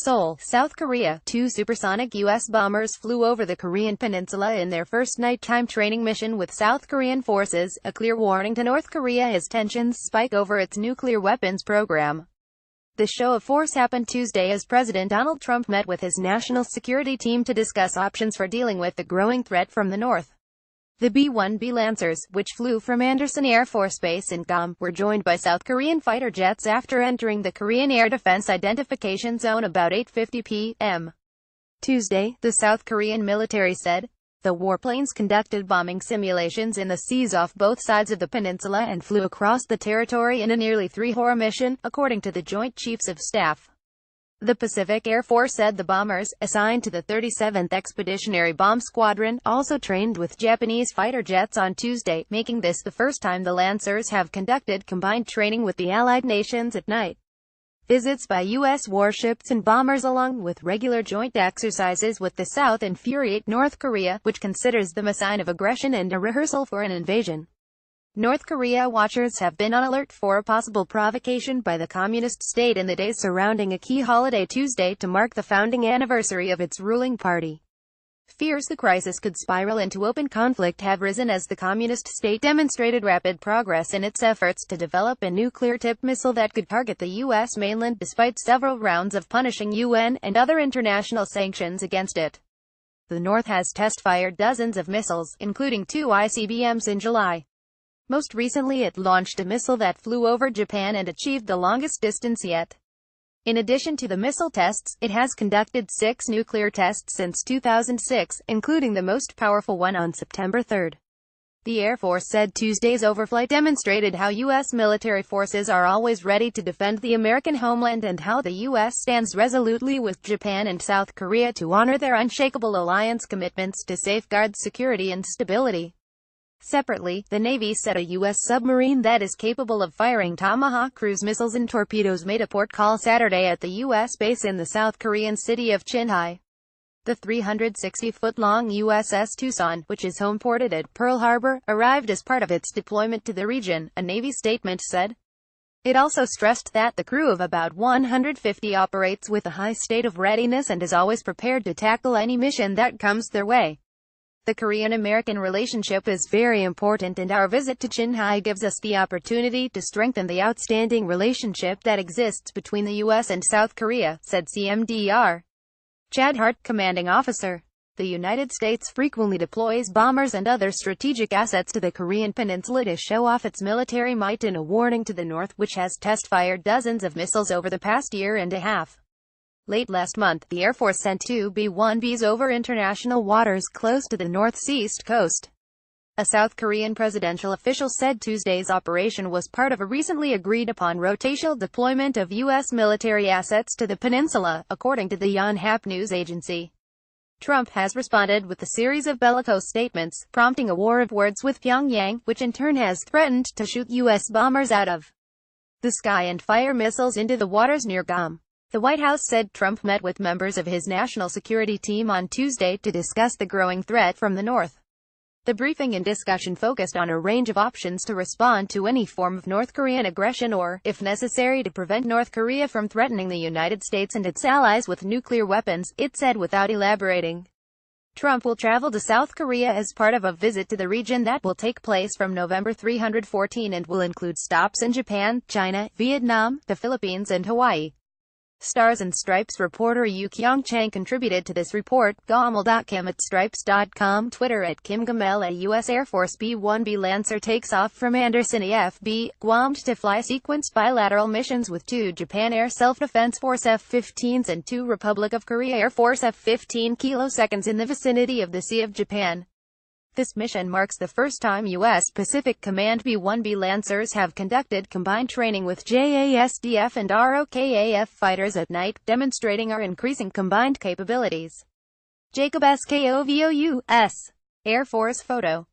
Seoul, South Korea. Two supersonic U.S. bombers flew over the Korean Peninsula in their first nighttime training mission with South Korean forces, a clear warning to North Korea as tensions spike over its nuclear weapons program. The show of force happened Tuesday as President Donald Trump met with his national security team to discuss options for dealing with the growing threat from the north. The B-1B Lancers, which flew from Andersen Air Force Base in Guam, were joined by South Korean fighter jets after entering the Korean Air Defense Identification Zone about 8:50 p.m. Tuesday, the South Korean military said. The warplanes conducted bombing simulations in the seas off both sides of the peninsula and flew across the territory in a nearly 3-hour mission, according to the Joint Chiefs of Staff. The Pacific Air Force said the bombers, assigned to the 37th Expeditionary Bomb Squadron, also trained with Japanese fighter jets on Tuesday, making this the first time the Lancers have conducted combined training with the Allied nations at night. Visits by U.S. warships and bombers along with regular joint exercises with the South infuriate North Korea, which considers them a sign of aggression and a rehearsal for an invasion. North Korea watchers have been on alert for a possible provocation by the communist state in the days surrounding a key holiday Tuesday to mark the founding anniversary of its ruling party. Fears the crisis could spiral into open conflict have risen as the communist state demonstrated rapid progress in its efforts to develop a nuclear-tipped missile that could target the U.S. mainland despite several rounds of punishing UN and other international sanctions against it. The North has test-fired dozens of missiles, including 2 ICBMs in July. Most recently it launched a missile that flew over Japan and achieved the longest distance yet. In addition to the missile tests, it has conducted 6 nuclear tests since 2006, including the most powerful one on September 3. The Air Force said Tuesday's overflight demonstrated how U.S. military forces are always ready to defend the American homeland and how the U.S. stands resolutely with Japan and South Korea to honor their unshakable alliance commitments to safeguard security and stability. Separately, the Navy said a U.S. submarine that is capable of firing Tomahawk cruise missiles and torpedoes made a port call Saturday at the U.S. base in the South Korean city of Chinhae. The 360-foot-long USS Tucson, which is home-ported at Pearl Harbor, arrived as part of its deployment to the region, a Navy statement said. It also stressed that the crew of about 150 operates with a high state of readiness and is always prepared to tackle any mission that comes their way. The Korean-American relationship is very important and our visit to Chinhae gives us the opportunity to strengthen the outstanding relationship that exists between the U.S. and South Korea, said CMDR. Chad Hart, commanding officer. The United States frequently deploys bombers and other strategic assets to the Korean Peninsula to show off its military might in a warning to the North, which has test-fired dozens of missiles over the past year and a half. Late last month, the Air Force sent 2 B-1Bs over international waters close to the northeast coast. A South Korean presidential official said Tuesday's operation was part of a recently agreed-upon rotational deployment of U.S. military assets to the peninsula, according to the Yonhap news agency. Trump has responded with a series of bellicose statements, prompting a war of words with Pyongyang, which in turn has threatened to shoot U.S. bombers out of the sky and fire missiles into the waters near Guam. The White House said Trump met with members of his national security team on Tuesday to discuss the growing threat from the north. The briefing and discussion focused on a range of options to respond to any form of North Korean aggression or, if necessary, to prevent North Korea from threatening the United States and its allies with nuclear weapons, it said without elaborating. Trump will travel to South Korea as part of a visit to the region that will take place from November 314 and will include stops in Japan, China, Vietnam, the Philippines and Hawaii. Stars and Stripes reporter Yu Kyung-chang contributed to this report. Gamel.com at Stripes.com. Twitter at Kim Gamel. A U.S. Air Force B-1B Lancer takes off from Andersen AFB, Guam to fly sequenced bilateral missions with 2 Japan Air Self-Defense Force F-15s and 2 Republic of Korea Air Force F-15 kiloseconds in the vicinity of the Sea of Japan. This mission marks the first time U.S. Pacific Command B-1B Lancers have conducted combined training with JASDF and ROKAF fighters at night, demonstrating our increasing combined capabilities. Jacob SKOVOUS. Air Force photo.